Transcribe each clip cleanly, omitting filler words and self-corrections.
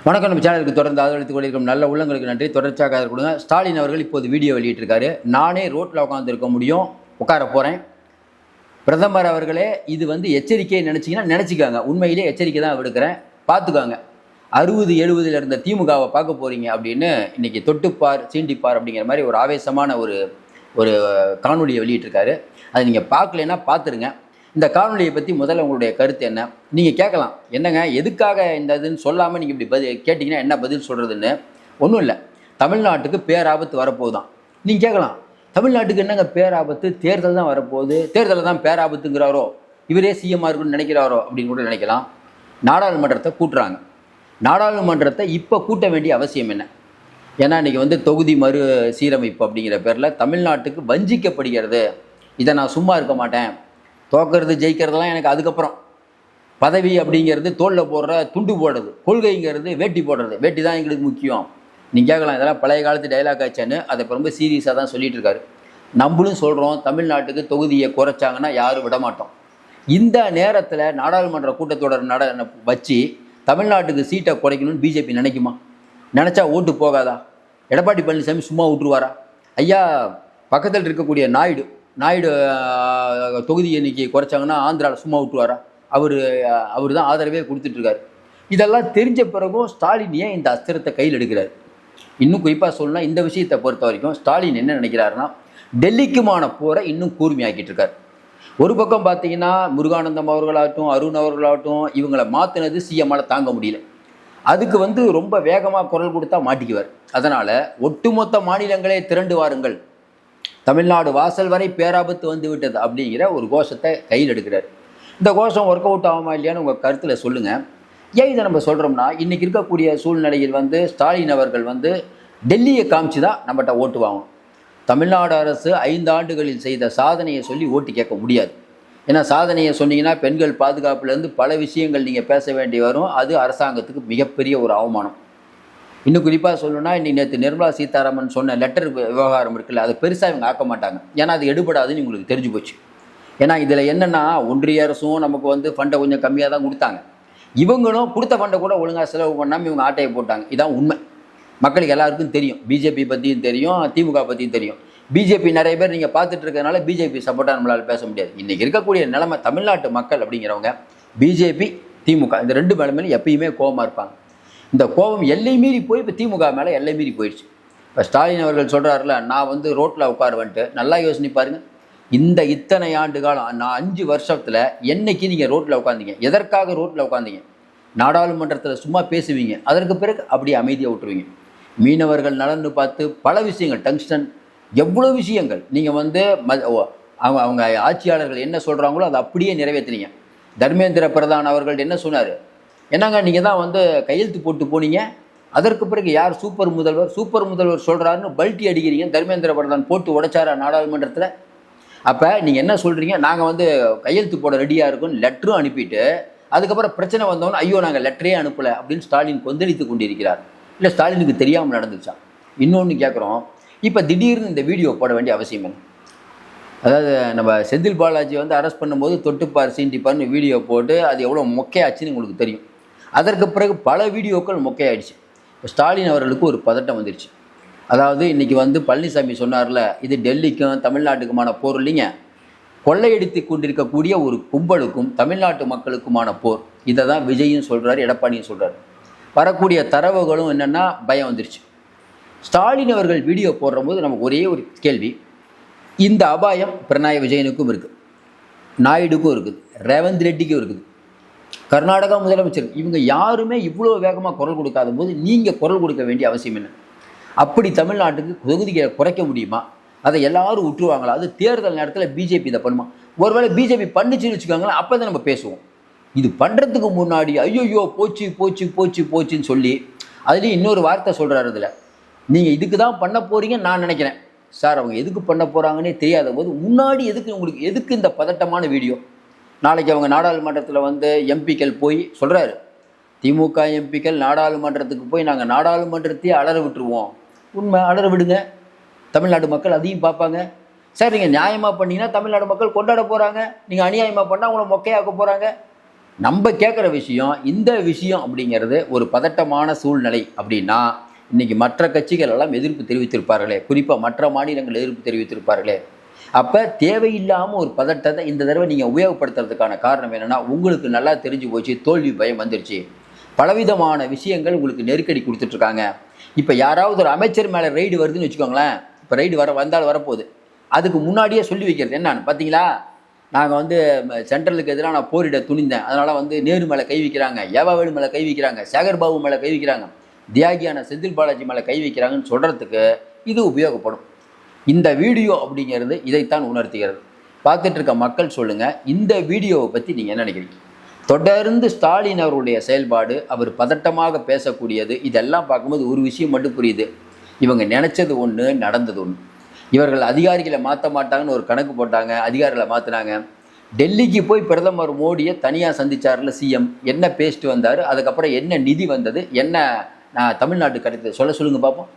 வணக்கம். நம்ம சேனலுக்கு தொடர்ந்து ஆதரவளித்துக் கொண்டிருக்கும் நல்ல உள்ளங்களுக்கு நன்றி. தொடர்ச்சியாக ஆதரவு கொடுங்க. ஸ்டாலின் அவர்கள் இப்போது வீடியோ வெளியிட்டிருக்காரு. நானே ரோட்டில் உட்காந்துருக்க முடியும், உட்கார போகிறேன். பிரதமர் அவர்களே, இது எச்சரிக்கையை நினச்சிங்கன்னா நினச்சிக்காங்க. உண்மையிலே எச்சரிக்கை தான் விடுக்கிறேன், பார்த்துக்காங்க. 60-70 இருந்த திமுகவை பார்க்க போகிறீங்க அப்படின்னு இன்றைக்கி தொட்டுப்பார் சீண்டிப்பார் அப்படிங்கிற மாதிரி ஒரு ஆவேசமான ஒரு காணொலியை வெளியிட்டிருக்காரு. அதை நீங்கள் பார்க்கலன்னா பார்த்துருங்க. இந்த காணொலியை பற்றி முதல்ல உங்களுடைய கருத்து என்ன? நீங்கள் கேட்கலாம், என்னங்க எதுக்காக இந்த இதுன்னு சொல்லாமல் நீங்கள் இப்படி கேட்டிங்கன்னா என்ன பதில் சொல்கிறதுன்னு. ஒன்றும் இல்லை, தமிழ்நாட்டுக்கு பேராபத்து வரப்போகுதான். நீங்கள் கேட்கலாம், தமிழ்நாட்டுக்கு என்னங்க பேராபத்து? தேர்தல் தான் வரப்போகுது, தேர்தலில் தான் பேராபத்துங்கிறாரோ, இவரே சிஎம்மாக இருக்குன்னு நினைக்கிறாரோ அப்படின்னு கூட நினைக்கலாம். நாடாளுமன்றத்தை கூட்டுறாங்க. நாடாளுமன்றத்தை இப்போ கூட்ட வேண்டிய அவசியம் என்ன? ஏன்னா இன்றைக்கி தொகுதி மறு சீரமைப்பு அப்படிங்கிற பேரில் தமிழ்நாட்டுக்கு வஞ்சிக்கப்படுகிறது. இதை நான் சும்மா இருக்க மாட்டேன். தோக்கிறது ஜெயிக்கிறதுலாம் எனக்கு அதுக்கப்புறம். பதவி அப்படிங்கிறது தோளில் போடுற துண்டு போடுறது, கொள்கைங்கிறது வேட்டி போடுறது. வேட்டி தான் எங்களுக்கு முக்கியம். நீங்கள் கேட்கலாம், இதெல்லாம் பழைய காலத்து டைலாக் ஆச்சான்னு. அதை இப்போ ரொம்ப சீரியஸாக தான் சொல்லிகிட்டு இருக்காரு. நம்மளும் சொல்கிறோம், தமிழ்நாட்டுக்கு தொகுதியை குறைச்சாங்கன்னா யாரும் விட மாட்டோம். இந்த நேரத்தில் நாடாளுமன்ற கூட்டத்தொடர் வச்சு தமிழ்நாட்டுக்கு சீட்டை குறைக்கணும்னு பிஜேபி நினைக்குமா? நினச்சா ஓட்டு போகாதா? எடப்பாடி பழனிசாமி சும்மா விட்டுருவாரா? ஐயா பக்கத்தில் இருக்கக்கூடிய நாயுடு தொகுதி எண்ணிக்கையை குறைச்சாங்கன்னா ஆந்திராவில் சும்மா விட்டுருவாரா? அவர் தான் ஆதரவே கொடுத்துட்ருக்காரு. இதெல்லாம் தெரிஞ்ச பிறகும் ஸ்டாலின் ஏன் இந்த அஸ்திரத்தை கையில் எடுக்கிறார்? இன்னும் குறிப்பாக சொல்லலாம், இந்த விஷயத்தை பொறுத்த வரைக்கும் ஸ்டாலின் என்ன நினைக்கிறாருன்னா, டெல்லிக்குமான போரை இன்னும் கூர்மையாக்கிட்டு இருக்கார். ஒரு பக்கம் பார்த்தீங்கன்னா முருகானந்தம் அவர்களாகட்டும், அருண் அவர்களாகட்டும், இவங்களை மாற்றினது சிஎம்மால் தாங்க முடியல. அதுக்கு ரொம்ப வேகமாக குரல் கொடுத்தா மாட்டிக்குவார். அதனால் ஒட்டுமொத்த மாநிலங்களே திரண்டு வாருங்கள், தமிழ்நாடு வாசல் வரை பேராபத்து வந்து விட்டது அப்படிங்கிற ஒரு கோஷத்தை கையில் எடுக்கிறார். இந்த கோஷம் ஒர்க் அவுட் ஆகுமா இல்லையான்னு உங்கள் கருத்தில் சொல்லுங்கள். ஏன் இதை நம்ம சொல்கிறோம்னா, இன்றைக்கி இருக்கக்கூடிய சூழ்நிலையில் ஸ்டாலின் அவர்கள் டெல்லியை காமிச்சு தான் நம்மகிட்ட ஓட்டு வாங்கணும். தமிழ்நாடு அரசு 5 ஆண்டுகளில் செய்த சாதனையை சொல்லி ஓட்டு கேட்க முடியாது. ஏன்னா சாதனையை சொன்னீங்கன்னா பெண்கள் பாதுகாப்புலேருந்து பல விஷயங்கள் நீங்கள் பேச வேண்டி வரும். அது அரசாங்கத்துக்கு மிகப்பெரிய ஒரு அவமானம். இன்னும் குறிப்பாக சொல்லணும்னா, இன்றைக்கி நேற்று நிர்மலா சீதாராமன் சொன்ன லெட்டர் விவகாரம் இருக்குல்ல, அதை பெருசாக இவங்க ஆக்க மாட்டாங்க. ஏன்னா அது எடுபடாதுன்னு உங்களுக்கு தெரிஞ்சு போச்சு. ஏன்னா இதில் என்னென்னா, ஒன்றிய அரசும் நமக்கு ஃபண்டை கொஞ்சம் கம்மியாக தான் கொடுத்தாங்க. இவங்களும் கொடுத்த ஃபண்டை கூட ஒழுங்காக செலவு பண்ணாமல் இவங்க ஆட்டையை போட்டாங்க. இதான் உண்மை. மக்களுக்கு எல்லாருக்கும் தெரியும், பிஜேபி பற்றியும் தெரியும், திமுக பற்றியும் தெரியும். பிஜேபி நிறைய பேர் நீங்கள் பார்த்துட்டு இருக்கிறதுனால பிஜேபி சப்போர்ட்டாக நம்மளால் பேச முடியாது. இன்றைக்கி இருக்கக்கூடிய நிலைமை, தமிழ்நாட்டு மக்கள் அப்படிங்கிறவங்க பிஜேபி திமுக இந்த 2 மேலும் எப்பயுமே கோபமாக இருப்பாங்க. இந்த கோபம் எல்லை மீறி போய் இப்போ திமுக மேலே எல்லை மீறி போயிடுச்சு. இப்போ ஸ்டாலின் அவர்கள் சொல்கிறாருல, நான் ரோட்டில் உட்காருவேன்ட்டு. நல்லா யோசனை பாருங்கள். இத்தனை ஆண்டு காலம், நான் 5 வருஷத்தில் என்னைக்கு நீங்கள் ரோட்டில் உட்காந்தீங்க? எதற்காக ரோட்டில் உட்காந்தீங்க? நாடாளுமன்றத்தில் சும்மா பேசுவீங்க, அதற்கு பிறகு அப்படியே அமைதியாக விட்டுருவீங்க. மீனவர்கள் நலன்னு பார்த்து பல விஷயங்கள், டங்ஸ்டன், எவ்வளோ விஷயங்கள் நீங்கள் அவங்க ஆட்சியாளர்கள் என்ன சொல்கிறாங்களோ அதை அப்படியே நிறைவேற்றினீங்க. தர்மேந்திர பிரதான் அவர்கள் என்ன சொன்னார்? என்னங்க நீங்கள் தான் கையெழுத்து போட்டு போனீங்க, அதற்கு பிறகு யார் சூப்பர் முதல்வர் சொல்கிறாருன்னு பல்ட்டி அடிக்கிறீங்க. தர்மேந்திர பிரதான் போட்டு உடைச்சாரா நாடாளுமன்றத்தில்? அப்போ நீங்கள் என்ன சொல்கிறீங்க? நாங்கள் கையெழுத்து போட ரெடியாக இருக்குன்னு லெட்டரும் அனுப்பிட்டு, அதுக்கப்புறம் பிரச்சனை வந்தோன்னு ஐயோ நாங்கள் லெட்டரே அனுப்பலை அப்படின்னு ஸ்டாலின் கொந்தளித்து கொண்டிருக்கிறார். இல்லை ஸ்டாலினுக்கு தெரியாமல் நடந்துச்சா? இன்னொன்று கேட்குறோம், இப்போ திடீர்னு இந்த வீடியோ போட வேண்டிய அவசியம் என்ன? அதாவது நம்ம செந்தில் பாலாஜி அரெஸ்ட் பண்ணும்போது தொட்டுப்பார் சீண்டிப்பார்னு வீடியோ போட்டு அது எவ்வளோ மொக்கையாச்சுன்னு உங்களுக்கு தெரியும். அதற்கு பிறகு பல வீடியோக்கள் மொக்கையாயிடுச்சு. இப்போ ஸ்டாலின் அவர்களுக்கு ஒரு பதட்டம் வந்துடுச்சு. அதாவது இன்றைக்கி பழனிசாமி சொன்னார்ல, இது டெல்லிக்கும் தமிழ்நாட்டுக்குமான போர் இல்லைங்க, கொள்ளையடித்து கொண்டிருக்கக்கூடிய ஒரு கும்பலுக்கும் தமிழ்நாட்டு மக்களுக்குமான போர். இதை தான் விஜயும் சொல்கிறார், எடப்பாடியும் சொல்கிறார். வரக்கூடிய தரவுகளும் என்னென்னா பயம் வந்துடுச்சு. ஸ்டாலின் அவர்கள் வீடியோ போடுற போது நமக்கு ஒரே ஒரு கேள்வி, இந்த அபாயம் பினராயி விஜயனுக்கும் இருக்குது, நாயுடுக்கும் இருக்குது, ரேவந்த் ரெட்டிக்கும் இருக்குது, கர்நாடகா முதலமைச்சர், இவங்க யாருமே இவ்வளோ வேகமாக குரல் கொடுக்காத போது நீங்கள் குரல் கொடுக்க வேண்டிய அவசியம் என்ன? அப்படி தமிழ்நாட்டுக்கு தொகுதிகளை குறைக்க முடியுமா? அதை எல்லாரும் விட்டுருவாங்களா? அது தேர்தல் நேரத்தில் பிஜேபி இதை பண்ணுமா? ஒருவேளை பிஜேபி பண்ணிச்சுன்னு வச்சுக்கோங்களேன், அப்போ தான் நம்ம பேசுவோம். இது பண்ணுறதுக்கு முன்னாடி ஐயோ போச்சு போச்சு போச்சு போச்சுன்னு சொல்லி அதுலேயும் இன்னொரு வார்த்தை சொல்கிறாரு, இதில் நீங்கள் இதுக்கு தான் பண்ண போகிறீங்கன்னு நான் நினைக்கிறேன். சார், அவங்க எதுக்கு பண்ண போகிறாங்கன்னே தெரியாத போது முன்னாடி எதுக்கு இந்த பதட்டமான வீடியோ? நாளைக்கு அவங்க நாடாளுமன்றத்தில் எம்பிக்கள் போய் சொல்கிறாரு, திமுக எம்பிக்கள் நாடாளுமன்றத்துக்கு போய் நாங்கள் நாடாளுமன்றத்தையே அலற விட்டுருவோம். உண்மை, அலற விடுங்க, தமிழ்நாடு மக்கள் அதையும் பார்ப்பாங்க. சார், நீங்கள் நியாயமாக பண்ணிங்கன்னா தமிழ்நாடு மக்கள் கொண்டாட போகிறாங்க, நீங்கள் அநியாயமாக பண்ணால் அவங்கள மொக்கையாக்க போகிறாங்க. நம்ம கேட்குற விஷயம், இந்த விஷயம் அப்படிங்கிறது ஒரு பதட்டமான சூழ்நிலை அப்படின்னா இன்னைக்கு மற்ற கட்சிகள் எல்லாம் எதிர்ப்பு தெரிவித்திருப்பார்களே, குறிப்பாக மற்ற மாநிலங்கள் எதிர்ப்பு தெரிவித்திருப்பார்களே. அப்போ தேவையில்லாமல் ஒரு பதட்டத்தை இந்த தடவை நீங்கள் உபயோகப்படுத்துறதுக்கான காரணம் என்னென்னா, உங்களுக்கு நல்லா தெரிஞ்சு போச்சு, தோல்வி பயம் வந்துருச்சு. பலவிதமான விஷயங்கள் உங்களுக்கு நெருக்கடி கொடுத்துட்ருக்காங்க. இப்போ யாராவது ஒரு அமைச்சர் மேலே ரெய்டு வருதுன்னு வச்சுக்கோங்களேன். இப்போ ரெய்டு வந்தாலும் வரப்போகுது. அதுக்கு முன்னாடியே சொல்லி வைக்கிறது என்னன்னு பார்த்தீங்களா, நாங்கள் வந்து சென்ட்ரலுக்கு எதிராக நான் போரிட துணிந்தேன், அதனால் நேரு மேலே கை வைக்கிறாங்க, ஏவாவேலு மேலே கை வைக்கிறாங்க, சேகர் பாபு மேலே கை வைக்கிறாங்க, தியாகியான செந்தில் பாலாஜி மேலே கை வைக்கிறாங்கன்னு சொல்கிறதுக்கு இது உபயோகப்படும். இந்த வீடியோ அப்படிங்கிறது இதைத்தான் உணர்த்துகிறது. பார்த்துட்டு இருக்க மக்கள் சொல்லுங்கள், இந்த வீடியோவை பற்றி நீங்கள் என்ன நினைக்கிறீங்க? தொடர்ந்து ஸ்டாலின் அவருடைய செயல்பாடு, அவர் பதட்டமாக பேசக்கூடியது, இதெல்லாம் பார்க்கும்போது ஒரு விஷயம் மட்டும் புரியுது. இவங்க நினச்சது ஒன்று, நடந்தது ஒன்று. இவர்கள் அதிகாரிகளை மாற்ற மாட்டாங்கன்னு ஒரு கணக்கு போட்டாங்க, அதிகாரிகளை மாற்றினாங்க. டெல்லிக்கு போய் பிரதமர் மோடியை தனியாக சந்திச்சார்ல சிஎம், என்ன பேசிட்டு வந்தார், அதுக்கப்புறம் என்ன நிதி வந்தது, என்ன தமிழ்நாட்டு கிடைத்தது சொல்லுங்கள் பார்ப்போம்.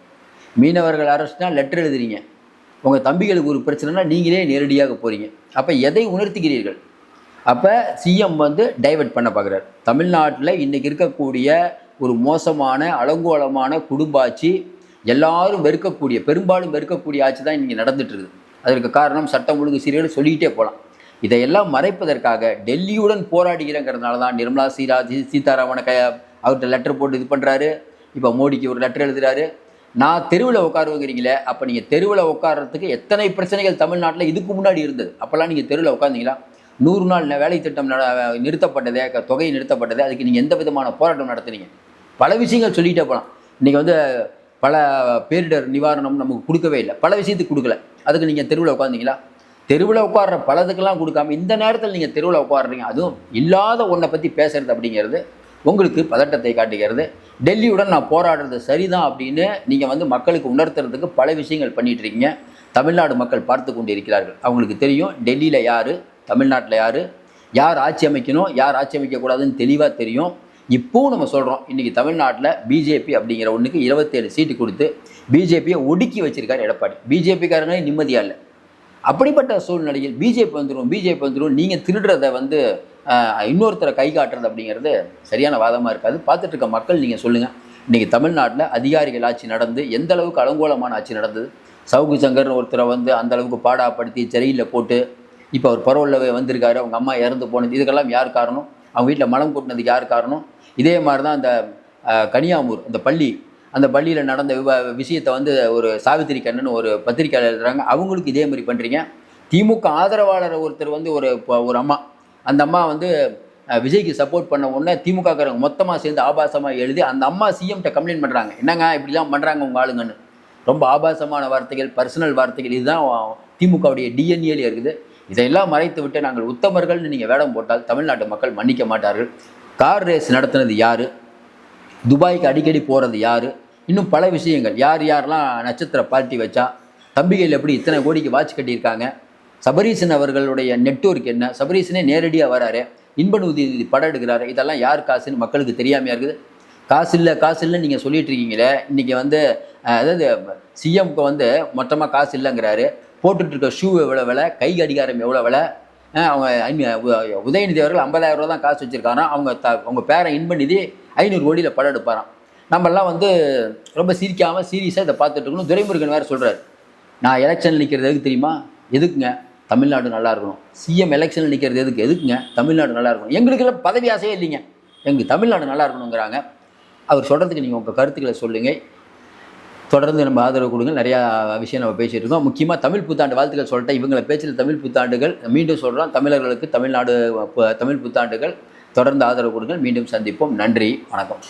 மீனவர்கள் அரசுனா லெட்டர் எழுதுறீங்க, உங்கள் தம்பிகளுக்கு ஒரு பிரச்சனைனா நீங்களே நேரடியாக போகிறீங்க. அப்போ எதை உணர்த்துகிறீர்கள்? அப்போ சிஎம் டைவர்ட் பண்ண பார்க்குறாரு. தமிழ்நாட்டில் இன்றைக்கி இருக்கக்கூடிய ஒரு மோசமான அலங்கோலமான குடும்ப ஆட்சி, எல்லாரும் வெறுக்கக்கூடிய, பெரும்பாலும் வெறுக்கக்கூடிய ஆட்சி தான் இன்றைக்கி நடந்துட்டு இருக்குது. அதற்கு காரணம் சட்டம் ஒழுங்கு சீரியல் சொல்லிக்கிட்டே போகலாம். இதையெல்லாம் மறைப்பதற்காக டெல்லியுடன் போராடுகிறங்கிறதுனால தான் நிர்மலா சீதாராமனை அவர்கிட்ட லெட்டர் போட்டு இது பண்ணுறாரு. இப்போ மோடிக்கு ஒரு லெட்டர் எழுதுறாரு. நான் தெருவில் உட்காருவங்கிறீங்களே, அப்போ நீங்கள் தெருவில் உட்கார்றதுக்கு எத்தனை பிரச்சனைகள் தமிழ்நாட்டில் இதுக்கு முன்னாடி இருந்தது? அப்போல்லாம் நீங்கள் தெருவில் உட்காந்தீங்களா? 100 நாள் வேலை திட்டம் நிறுத்தப்பட்டதே, தொகை நிறுத்தப்பட்டதே, அதுக்கு நீங்கள் எந்த விதமான போராட்டம் நடத்துனீங்க? பல விஷயங்கள் சொல்லிகிட்டே போகலாம். இன்றைக்கி பல பேரிடர் நிவாரணம் நமக்கு கொடுக்கவே இல்லை, பல விஷயத்துக்கு கொடுக்கல. அதுக்கு நீங்கள் தெருவில் உட்காந்தீங்களா? தெருவில் உட்கார்ற பலதுக்கெல்லாம் கொடுக்காம இந்த நேரத்தில் நீங்கள் தெருவில் உட்காடுறீங்க. அதுவும் இல்லாத ஒன்றை பற்றி பேசுகிறது அப்படிங்கிறது உங்களுக்கு பதட்டத்தை காட்டுகிறது. டெல்லியுடன் நான் போராடுறது சரிதான் அப்படின்னு நீங்கள் மக்களுக்கு உணர்த்துறதுக்கு பல விஷயங்கள் பண்ணிகிட்டு இருக்கீங்க. தமிழ்நாடு மக்கள் பார்த்து கொண்டு இருக்கிறார்கள். அவங்களுக்கு தெரியும் டெல்லியில் யார், தமிழ்நாட்டில் யார் ஆட்சி அமைக்கணும், யார் ஆட்சி அமைக்கக்கூடாதுன்னு தெளிவாக தெரியும். இப்போவும் நம்ம சொல்கிறோம், இன்றைக்கி தமிழ்நாட்டில் பிஜேபி அப்படிங்கிற ஒன்றுக்கு 27 சீட்டு கொடுத்து பிஜேபியை ஒடுக்கி வச்சிருக்கார் எடப்பாடி. பிஜேபிக்காரங்களே நிம்மதியாக இல்லை. அப்படிப்பட்ட சூழ்நிலையில் பிஜேபி வந்துடும், நீங்கள் திருடுறதை இன்னொருத்தரை கை காட்டுறது அப்படிங்கிறது சரியான வாதமாக இருக்காது. பார்த்துட்டு இருக்க மக்கள் நீங்கள் சொல்லுங்கள், இன்றைக்கி தமிழ்நாட்டில் அதிகாரிகள் ஆட்சி நடந்து எந்த அளவுக்கு அலங்கோலமான ஆட்சி நடந்தது? சவுக்கு சங்கர்னு ஒருத்தரை அந்த அளவுக்கு பாடாப்படுத்தி சிறையில் போட்டு இப்போ அவர் பரவலில் வந்திருக்காரு. அவங்க அம்மா இறந்து போனது, இதுக்கெல்லாம் யார் காரணம்? அவங்க வீட்டில் மலம் கூட்டினதுக்கு யார் காரணம்? இதே மாதிரி தான் அந்த கனியாமூர் அந்த பள்ளியில் நடந்த விஷயத்தை ஒரு சாவித்திரி கண்ணன் ஒரு பத்திரிக்கையாளர் எழுதுறாங்க. அவங்களுக்கு இதே மாதிரி பண்ணுறீங்க. திமுக ஆதரவாளர் ஒருத்தர் ஒரு அம்மா, அந்த அம்மா விஜய்க்கு சப்போர்ட் பண்ண உடனே திமுகக்காரங்க மொத்தமாக சேர்ந்து ஆபாசமாக எழுதி அந்த அம்மா சிஎம்கிட்ட கம்ப்ளைண்ட் பண்ணுறாங்க. என்னங்க இப்படிலாம் பண்ணுறாங்க உங்கள் ஆளுங்கன்னு. ரொம்ப ஆபாசமான வார்த்தைகள், பர்சனல் வார்த்தைகள், இதுதான் திமுகவுடைய டிஎன்ஏலே இருக்குது. இதையெல்லாம் மறைத்து விட்டு நாங்கள் உத்தமர்கள்னு நீங்கள் வேடம் போட்டால் தமிழ்நாட்டு மக்கள் மன்னிக்க மாட்டார்கள். கார் ரேஸ் நடத்துனது யார்? துபாய்க்கு அடிக்கடி போகிறது யார்? இன்னும் பல விஷயங்கள், யாரெல்லாம் நட்சத்திர பார்ட்டி வச்சா, தம்பிகள் எப்படி இத்தனை கோடிக்கு வாட்ச் கட்டியிருக்காங்க, சபரீசன் அவர்களுடைய நெட்வொர்க் என்ன, சபரீசனே நேரடியாக வராரு, இன்பநூதி படம் எடுக்கிறாரு, இதெல்லாம் யார் காசுன்னு மக்களுக்கு தெரியாமையாக இருக்குது. காசு இல்லைன்னு நீங்கள் சொல்லிட்டு இருக்கீங்களே. இன்றைக்கி அதாவது சிஎம்க்கு மொத்தமாக காசு இல்லைங்கிறாரு. போட்டுட்ருக்க ஷூ எவ்வளோ விலை, கை கடிகாரம் எவ்வளோ விலை? அவங்க உதயநிதி அவர்கள் 50,000 ரூபா தான் காசு வச்சுருக்காராம். அவங்க பேரன் இன்பநிதி 500 கோடியில் படம் எடுப்பாராம். நம்மெல்லாம் ரொம்ப சிரிக்காமல் சீரியஸாக இதை பார்த்துட்டு இருக்கணும். துரைமுருகன் வேறு சொல்கிறார், நான் எலெக்ஷனில் நிற்கிறது எதுக்கு தெரியுமா? எதுக்குங்க? தமிழ்நாடு நல்லா இருக்கணும். சிஎம் எலெக்ஷனில் நிற்கிறது எதுக்குங்க? தமிழ்நாடு நல்லா இருக்கணும். எங்களுக்கெல்லாம் பதவி ஆசையே இல்லைங்க, எங்களுக்கு தமிழ்நாடு நல்லா இருக்கணுங்கிறாங்க. அவர் சொல்கிறதுக்கு நீங்கள் உங்கள் கருத்துக்களை சொல்லுங்கள். தொடர்ந்து நம்ம ஆதரவு கொடுங்க. நிறையா விஷயம் நம்ம பேசிகிட்டு இருக்கோம். முக்கியமாக தமிழ் புத்தாண்டு வாழ்த்துக்கள் சொல்லிட்டேன். இவங்களை பேச்சில் தமிழ் புத்தாண்டுகள் மீண்டும் சொல்கிறோம். தமிழர்களுக்கு தமிழ் புத்தாண்டுகள். தொடர்ந்து ஆதரவு கொடுங்கள். மீண்டும் சந்திப்போம். நன்றி, வணக்கம்.